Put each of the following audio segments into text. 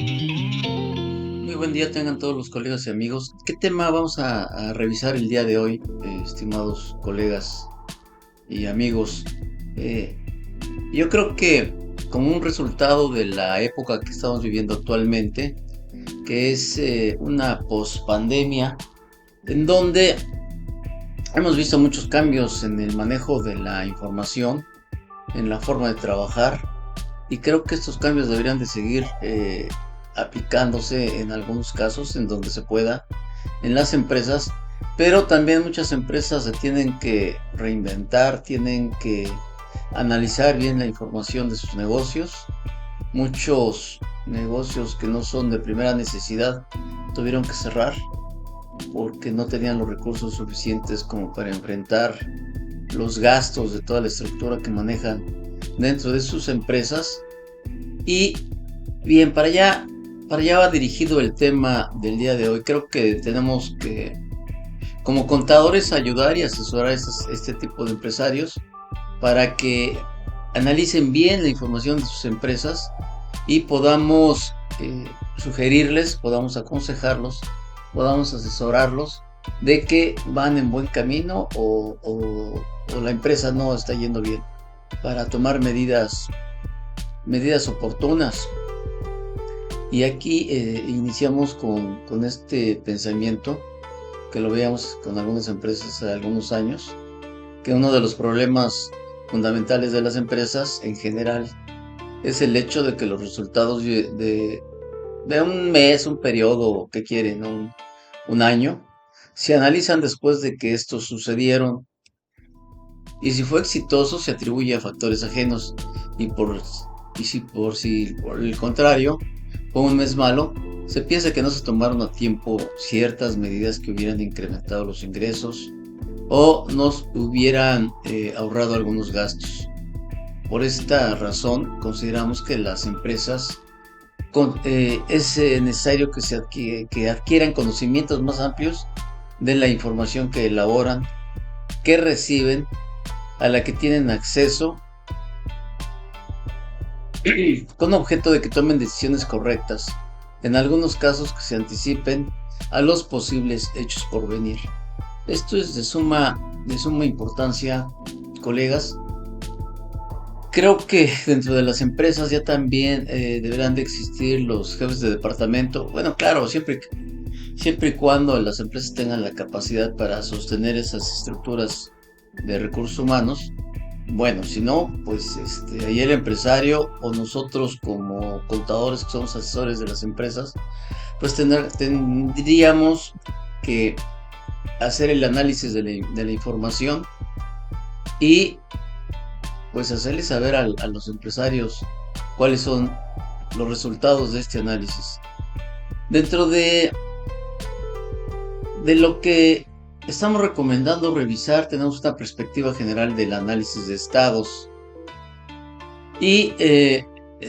Muy buen día tengan todos los colegas y amigos. ¿Qué tema vamos a revisar el día de hoy, estimados colegas y amigos? Eh, yo creo que como un resultado de la época que estamos viviendo actualmente, que es una pospandemia, en donde hemos visto muchos cambios en el manejo de la información, en la forma de trabajar, y creo que estos cambios deberían de seguir aplicándose en algunos casos en donde se pueda en las empresas, pero también muchas empresas se tienen que reinventar, tienen que analizar bien la información de sus negocios. Muchos negocios que no son de primera necesidad tuvieron que cerrar porque no tenían los recursos suficientes como para enfrentar los gastos de toda la estructura que manejan dentro de sus empresas. Y bien, para allá va dirigido el tema del día de hoy. Creo que tenemos que, como contadores, ayudar y asesorar a este tipo de empresarios para que analicen bien la información de sus empresas y podamos sugerirles, podamos aconsejarlos, podamos asesorarlos de que van en buen camino o la empresa no está yendo bien, para tomar medidas oportunas. Y aquí iniciamos con este pensamiento que lo veíamos con algunas empresas hace algunos años, que uno de los problemas fundamentales de las empresas en general es el hecho de que los resultados de un mes, un periodo, que quieren, un año, se analizan después de que estos sucedieron, y si fue exitoso se atribuye a factores ajenos, y por el contrario fue un mes malo, se piensa que no se tomaron a tiempo ciertas medidas que hubieran incrementado los ingresos o nos hubieran ahorrado algunos gastos. Por esta razón, consideramos que las empresas es necesario que adquieran conocimientos más amplios de la información que elaboran, que reciben, a la que tienen acceso, con objeto de que tomen decisiones correctas, en algunos casos que se anticipen a los posibles hechos por venir. Esto es de suma importancia, colegas. Creo que dentro de las empresas ya también deberán de existir los jefes de departamento. Bueno, claro, siempre y cuando las empresas tengan la capacidad para sostener esas estructuras de recursos humanos. Bueno, si no, pues ahí el empresario o nosotros como contadores que somos asesores de las empresas, pues tendríamos que hacer el análisis de la información y pues hacerles saber a los empresarios cuáles son los resultados de este análisis. Dentro de lo que estamos recomendando revisar, tenemos una perspectiva general del análisis de estados y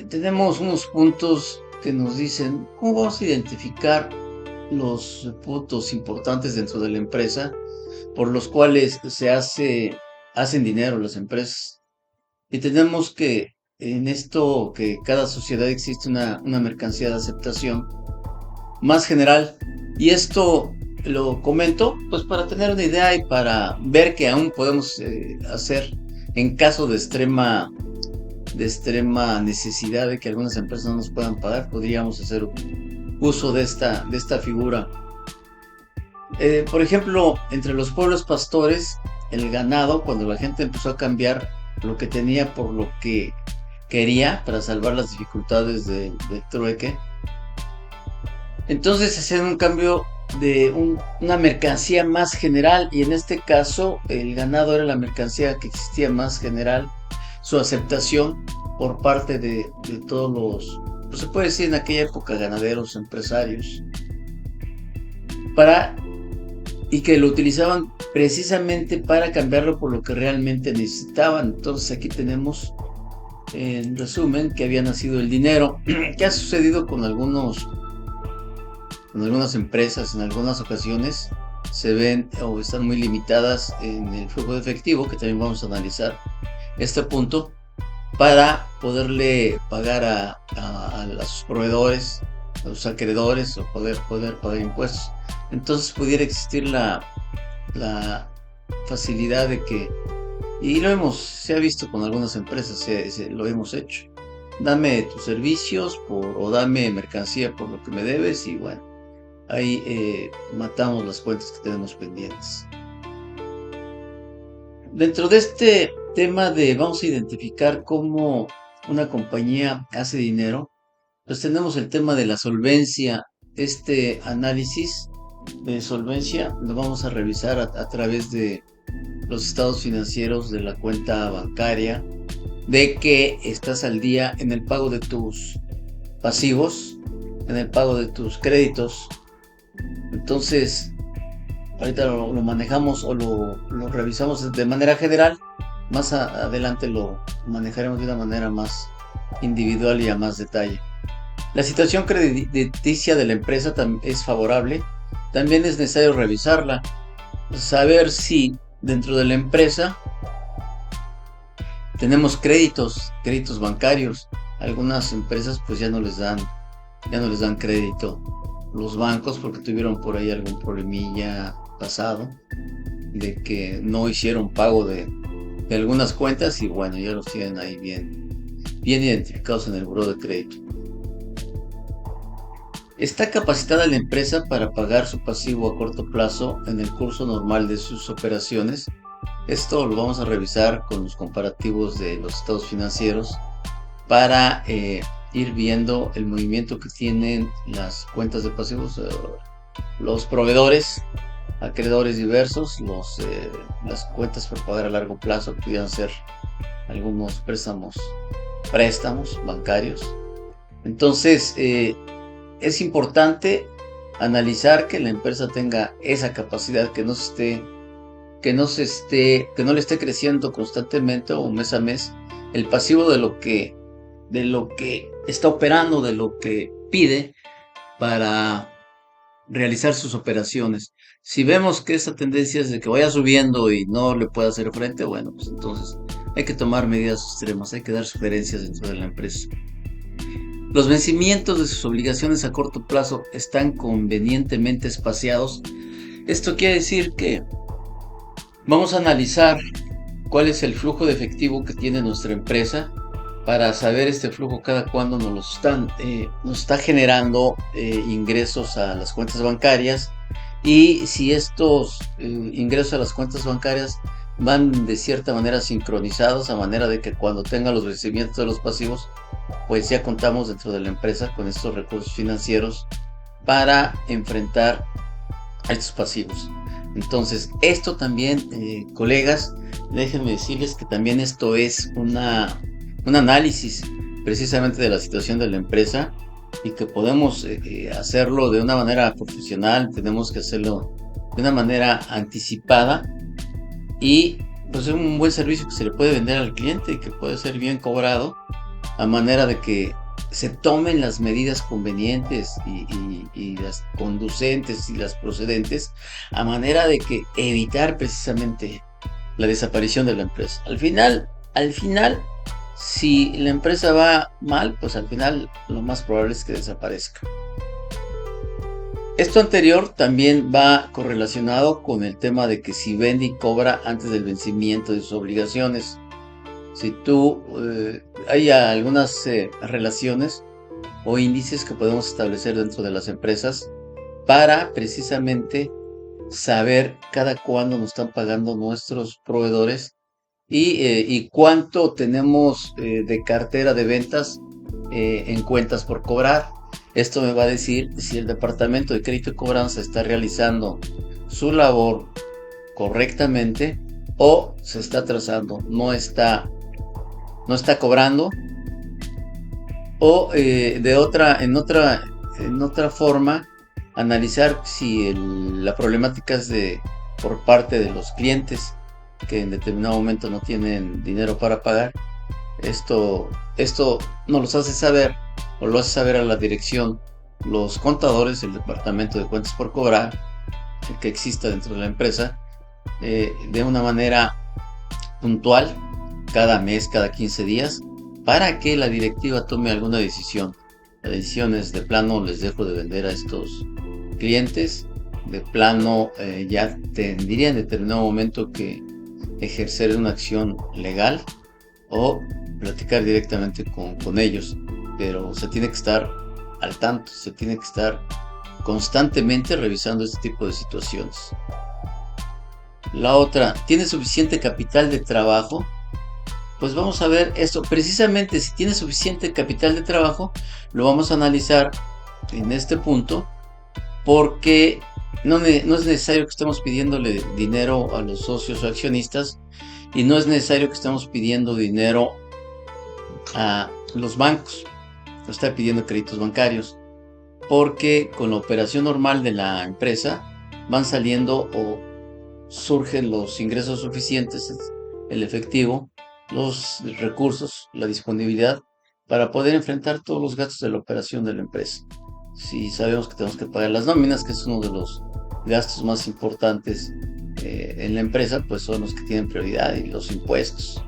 tenemos unos puntos que nos dicen cómo vamos a identificar los puntos importantes dentro de la empresa por los cuales hacen dinero las empresas. Y tenemos que, en esto, que cada sociedad existe una mercancía de aceptación más general. Y esto lo comento pues para tener una idea y para ver que aún podemos hacer en caso de extrema necesidad de que algunas empresas no nos puedan pagar, podríamos hacer uso de esta figura. Por ejemplo, entre los pueblos pastores, el ganado, cuando la gente empezó a cambiar lo que tenía por lo que quería para salvar las dificultades del trueque, entonces hacían un cambio de una mercancía más general, y en este caso el ganado era la mercancía que existía más general, su aceptación por parte de todos los, pues se puede decir en aquella época, ganaderos, empresarios, para y que lo utilizaban precisamente para cambiarlo por lo que realmente necesitaban. Entonces aquí tenemos en resumen que había nacido el dinero. ¿Qué ha sucedido con algunas empresas? En algunas ocasiones se ven o están muy limitadas en el flujo de efectivo, que también vamos a analizar este punto, para poderle pagar a sus proveedores los acreedores o poder pagar impuestos. Entonces pudiera existir la facilidad de que, y se ha visto con algunas empresas, lo hemos hecho. Dame tus servicios o dame mercancía por lo que me debes y bueno, ahí matamos las cuentas que tenemos pendientes. Dentro de este tema de vamos a identificar cómo una compañía hace dinero, pues tenemos el tema de la solvencia. Este análisis de solvencia lo vamos a revisar a través de los estados financieros de la cuenta bancaria, de que estás al día en el pago de tus pasivos, en el pago de tus créditos. Entonces, ahorita lo manejamos o lo revisamos de manera general. Más adelante lo manejaremos de una manera más individual y a más detalle. La situación crediticia de la empresa es favorable. También es necesario revisarla, saber si dentro de la empresa tenemos créditos bancarios. Algunas empresas pues ya no les dan crédito los bancos porque tuvieron por ahí algún problemilla pasado de que no hicieron pago de algunas cuentas y bueno, ya los tienen ahí bien identificados en el buró de crédito. ¿Está capacitada la empresa para pagar su pasivo a corto plazo en el curso normal de sus operaciones? Esto lo vamos a revisar con los comparativos de los estados financieros para ir viendo el movimiento que tienen las cuentas de pasivos, los proveedores, acreedores diversos, las cuentas por pagar a largo plazo, que pudieran ser algunos préstamos bancarios. Entonces, es importante analizar que la empresa tenga esa capacidad, que no le esté creciendo constantemente o mes a mes el pasivo de lo que está operando, de lo que pide para realizar sus operaciones. Si vemos que esa tendencia es de que vaya subiendo y no le pueda hacer frente, bueno, pues entonces hay que tomar medidas extremas, hay que dar sugerencias dentro de la empresa. Los vencimientos de sus obligaciones a corto plazo están convenientemente espaciados. Esto quiere decir que vamos a analizar cuál es el flujo de efectivo que tiene nuestra empresa para saber este flujo cada cuándo nos está generando ingresos a las cuentas bancarias y si estos ingresos a las cuentas bancarias van de cierta manera sincronizados a manera de que cuando tenga los vencimientos de los pasivos pues ya contamos dentro de la empresa con estos recursos financieros para enfrentar a estos pasivos. Entonces, esto también, colegas, déjenme decirles que también esto es un análisis precisamente de la situación de la empresa y que podemos hacerlo de una manera profesional, tenemos que hacerlo de una manera anticipada y pues es un buen servicio que se le puede vender al cliente y que puede ser bien cobrado a manera de que se tomen las medidas convenientes y las conducentes y las procedentes a manera de que evitar precisamente la desaparición de la empresa. Al final, si la empresa va mal, pues al final lo más probable es que desaparezca. Esto anterior también va correlacionado con el tema de que si vende y cobra antes del vencimiento de sus obligaciones. Si hay algunas relaciones o índices que podemos establecer dentro de las empresas para precisamente saber cada cuándo nos están pagando nuestros proveedores y cuánto tenemos de cartera de ventas en cuentas por cobrar. Esto me va a decir si el departamento de crédito y cobranza está realizando su labor correctamente o se está atrasando, no está cobrando o en otra forma analizar si la problemática es por parte de los clientes que en determinado momento no tienen dinero para pagar. Esto nos lo hace saber o lo hace saber a la dirección los contadores, el departamento de cuentas por cobrar que exista dentro de la empresa de una manera puntual cada mes, cada 15 días, para que la directiva tome alguna decisión. La decisión es: de plano les dejo de vender a estos clientes, de plano ya tendría en determinado momento que ejercer una acción legal o platicar directamente con ellos, pero se tiene que estar al tanto, se tiene que estar constantemente revisando este tipo de situaciones. La otra: ¿tiene suficiente capital de trabajo? Pues vamos a ver esto. Precisamente, si tiene suficiente capital de trabajo, lo vamos a analizar en este punto, porque no es necesario que estemos pidiéndole dinero a los socios o accionistas, y no es necesario que estemos pidiendo dinero a los bancos, no está pidiendo créditos bancarios, porque con la operación normal de la empresa van saliendo o surgen los ingresos suficientes, el efectivo, los recursos, la disponibilidad para poder enfrentar todos los gastos de la operación de la empresa. Si sabemos que tenemos que pagar las nóminas, que es uno de los gastos más importantes en la empresa, pues son los que tienen prioridad, y los impuestos.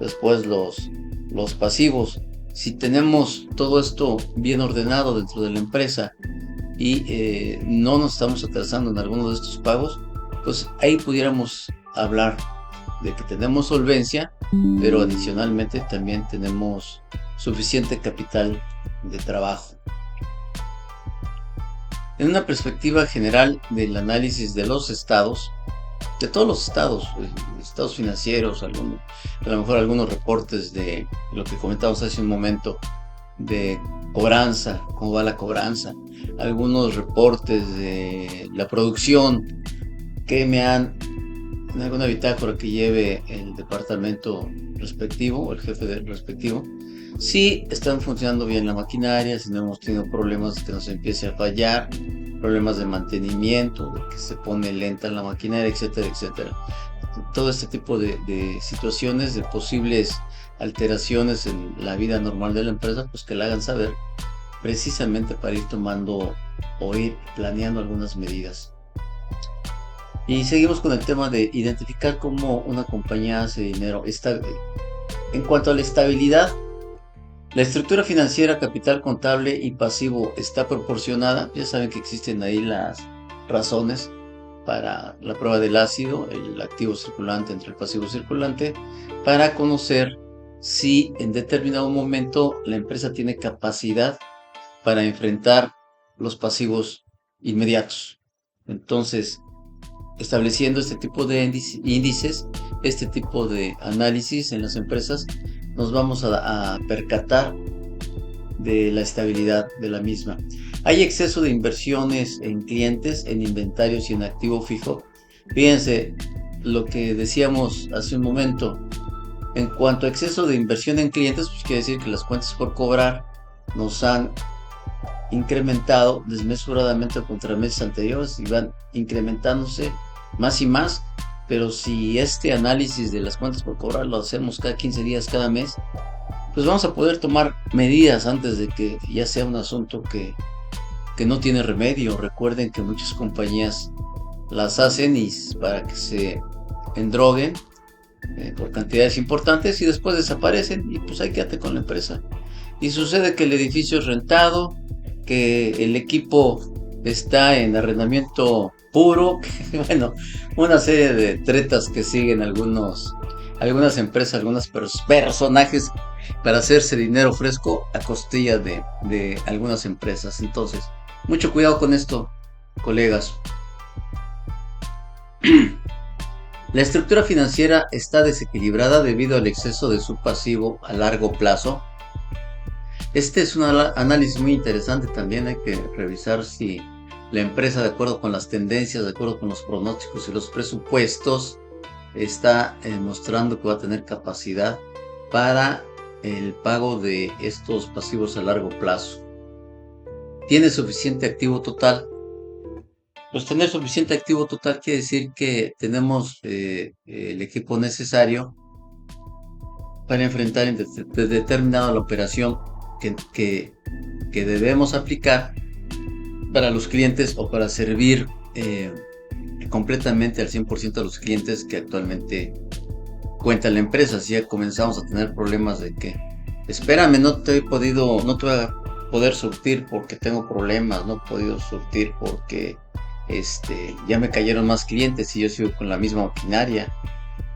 Después los pasivos. Si tenemos todo esto bien ordenado dentro de la empresa y no nos estamos atrasando en alguno de estos pagos, pues ahí pudiéramos hablar de que tenemos solvencia, pero adicionalmente también tenemos suficiente capital de trabajo. En una perspectiva general del análisis de los estados, de todos los estados, estados financieros, a lo mejor algunos reportes de lo que comentamos hace un momento, de cobranza, cómo va la cobranza, algunos reportes de la producción que me han, en alguna bitácora que lleve el departamento respectivo o el jefe del respectivo, si están funcionando bien la maquinaria, si no hemos tenido problemas de que nos empiece a fallar, problemas de mantenimiento, de que se pone lenta la maquinaria, etcétera, etcétera. Todo este tipo de situaciones, de posibles alteraciones en la vida normal de la empresa, pues que la hagan saber, precisamente para ir tomando o ir planeando algunas medidas. Y seguimos con el tema de identificar cómo una compañía hace dinero. En cuanto a la estabilidad, la estructura financiera, capital contable y pasivo está proporcionada. Ya saben que existen ahí las razones para la prueba del ácido, el activo circulante entre el pasivo circulante, para conocer si en determinado momento la empresa tiene capacidad para enfrentar los pasivos inmediatos. Entonces, estableciendo este tipo de índices, este tipo de análisis en las empresas, nos vamos a percatar de la estabilidad de la misma. Hay exceso de inversiones en clientes, en inventarios y en activo fijo. Fíjense lo que decíamos hace un momento. En cuanto a exceso de inversión en clientes, pues quiere decir que las cuentas por cobrar nos han incrementado desmesuradamente contra meses anteriores y van incrementándose más y más. Pero si este análisis de las cuentas por cobrar lo hacemos cada 15 días, cada mes, pues vamos a poder tomar medidas antes de que ya sea un asunto que no tiene remedio. Recuerden que muchas compañías las hacen para que se endroguen por cantidades importantes y después desaparecen, y pues ahí quédate con la empresa. Y sucede que el edificio es rentado, que el equipo está en arrendamiento puro, bueno, una serie de tretas que siguen algunas empresas, algunos personajes para hacerse dinero fresco a costilla de algunas empresas. Entonces, mucho cuidado con esto, colegas. La estructura financiera está desequilibrada debido al exceso de su pasivo a largo plazo. Este es un análisis muy interesante. También hay que revisar si la empresa, de acuerdo con las tendencias, de acuerdo con los pronósticos y los presupuestos, está mostrando que va a tener capacidad para el pago de estos pasivos a largo plazo. ¿Tiene suficiente activo total? Pues tener suficiente activo total quiere decir que tenemos el equipo necesario para enfrentar en determinada la operación que debemos aplicar para los clientes, o para servir completamente al 100% a los clientes que actualmente cuenta la empresa. Si ya comenzamos a tener problemas de que, espérame, no te he poder surtir porque tengo problemas, no he podido surtir porque ya me cayeron más clientes y yo sigo con la misma maquinaria.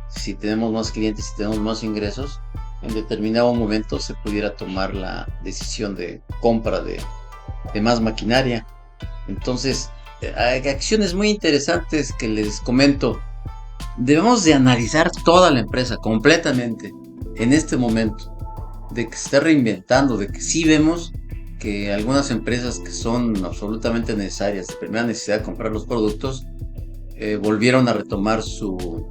Si tenemos más clientes, si tenemos más ingresos, en determinado momento se pudiera tomar la decisión de compra de más maquinaria. Entonces, hay acciones muy interesantes que les comento. Debemos de analizar toda la empresa completamente en este momento, de que se está reinventando, de que sí vemos que algunas empresas que son absolutamente necesarias, de primera necesidad de comprar los productos, volvieron a retomar su,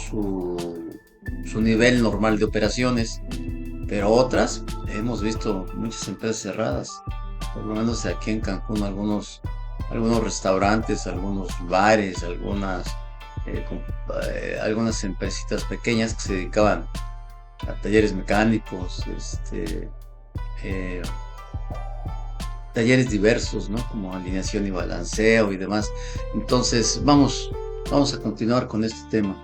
su nivel normal de operaciones, pero otras, hemos visto muchas empresas cerradas, por lo menos aquí en Cancún, algunos restaurantes, algunos bares, algunas empresitas pequeñas que se dedicaban a talleres mecánicos, eh, talleres diversos, ¿no? Como alineación y balanceo y demás. Entonces, vamos a continuar con este tema.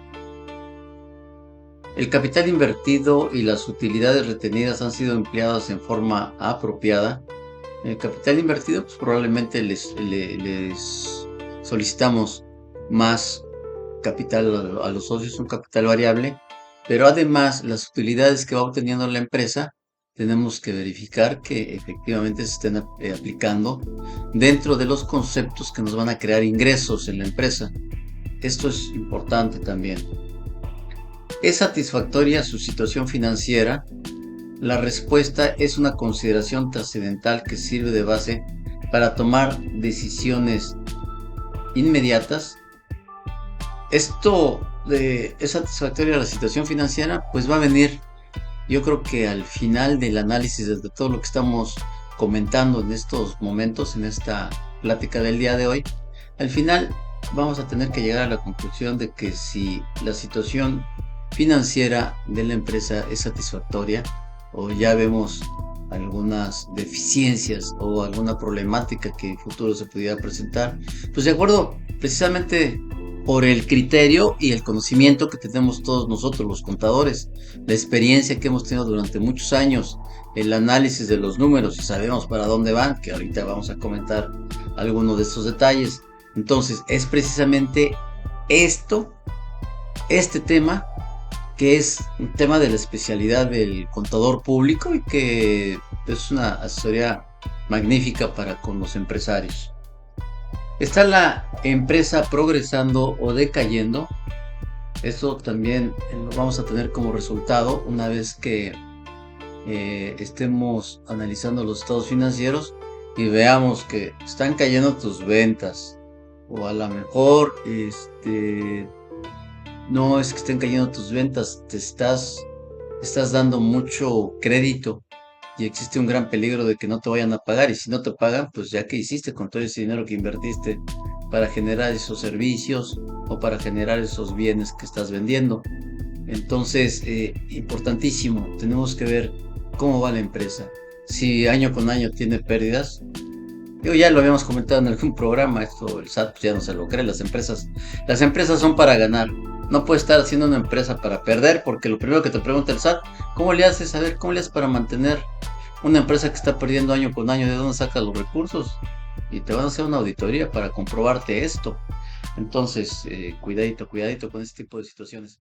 El capital invertido y las utilidades retenidas han sido empleadas en forma apropiada. El capital invertido, pues probablemente les solicitamos más capital a los socios, un capital variable, pero además las utilidades que va obteniendo la empresa, tenemos que verificar que efectivamente se estén aplicando dentro de los conceptos que nos van a crear ingresos en la empresa. Esto es importante también. ¿Es satisfactoria su situación financiera? La respuesta es una consideración trascendental que sirve de base para tomar decisiones inmediatas. Esto de ¿es satisfactoria la situación financiera? Pues va a venir, yo creo que al final del análisis de todo lo que estamos comentando en estos momentos, en esta plática del día de hoy, al final vamos a tener que llegar a la conclusión de que si la situación financiera de la empresa es satisfactoria o ya vemos algunas deficiencias o alguna problemática que en futuro se pudiera presentar, pues de acuerdo precisamente por el criterio y el conocimiento que tenemos todos nosotros los contadores, la experiencia que hemos tenido durante muchos años, el análisis de los números y sabemos para dónde van, que ahorita vamos a comentar algunos de estos detalles. Entonces es precisamente este tema, que es un tema de la especialidad del contador público y que es una asesoría magnífica para con los empresarios. ¿Está la empresa progresando o decayendo? Eso también lo vamos a tener como resultado una vez que estemos analizando los estados financieros y veamos que están cayendo tus ventas o a lo mejor no es que estén cayendo tus ventas, estás dando mucho crédito y existe un gran peligro de que no te vayan a pagar, y si no te pagan, pues ya que hiciste con todo ese dinero que invertiste para generar esos servicios o para generar esos bienes que estás vendiendo. Entonces, importantísimo, tenemos que ver cómo va la empresa. Si año con año tiene pérdidas, yo ya lo habíamos comentado en algún programa, esto el SAT pues ya no se lo cree, las empresas son para ganar. No puedes estar haciendo una empresa para perder, porque lo primero que te pregunta el SAT, ¿cómo le haces? A ver, ¿cómo le haces para mantener una empresa que está perdiendo año con año? ¿De dónde sacas los recursos? Y te van a hacer una auditoría para comprobarte esto. Entonces, cuidadito con este tipo de situaciones.